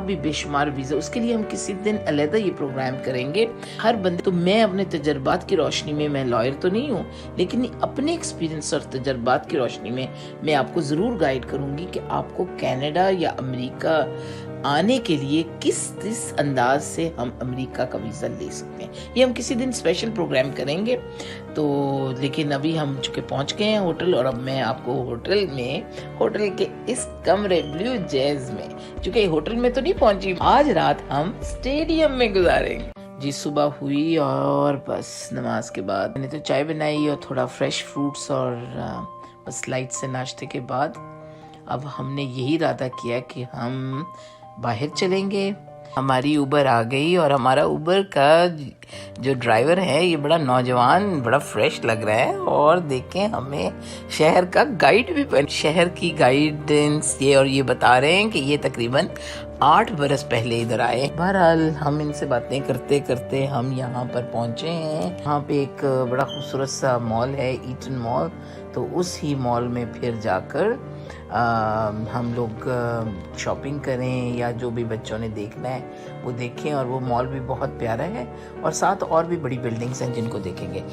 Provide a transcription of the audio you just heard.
भी बेशुमार वीज़ा, उसके लिए हम किसी दिन अलहदा ये प्रोग्राम करेंगे। हर बंदे तो मैं अपने तजर्बात की रोशनी में, मैं लॉयर तो नहीं हूँ, लेकिन अपने एक्सपीरियंस और तजर्बात की रोशनी में मैं आपको ज़रूर गाइड करूँगी कि आपको कनाडा या अमेरिका आने के लिए किस अंदाज से हम अमेरिका का वीज़ा ले सकते हैं। ये हम किसी दिन स्पेशल प्रोग्राम करेंगे। तो लेकिन अभी हम चूँकि पहुँच गए हैं होटल, और अब मैं आपको होटल के इस कमरे ब्लू जैज में, चूँकि होटल में तो नहीं पहुँची, आज रात हम स्टेडियम में गुजारेंगे। जी सुबह हुई और बस नमाज के बाद मैंने तो चाय बनाई और थोड़ा फ्रेश फ्रूट्स और बस लाइट से नाश्ते के बाद अब हमने यही इरादा किया कि हम बाहर चलेंगे। हमारी उबर आ गई और हमारा उबर का जो ड्राइवर है ये बड़ा नौजवान, बड़ा फ्रेश लग रहा है, और देखें हमें शहर का गाइड भी, शहर की गाइडेंस ये बता रहे हैं कि ये तकरीबन 8 बरस पहले इधर आए। बहरहाल हम इनसे बातें करते करते हम यहाँ पर पहुँचे हैं। यहाँ पे एक बड़ा खूबसूरत सा मॉल है, ईटन मॉल। तो उस ही मॉल में फिर जाकर हम लोग शॉपिंग करें या जो भी बच्चों ने देखना है वो देखें। और वो मॉल भी बहुत प्यारा है और साथ और भी बड़ी बिल्डिंग्स हैं जिनको देखेंगे।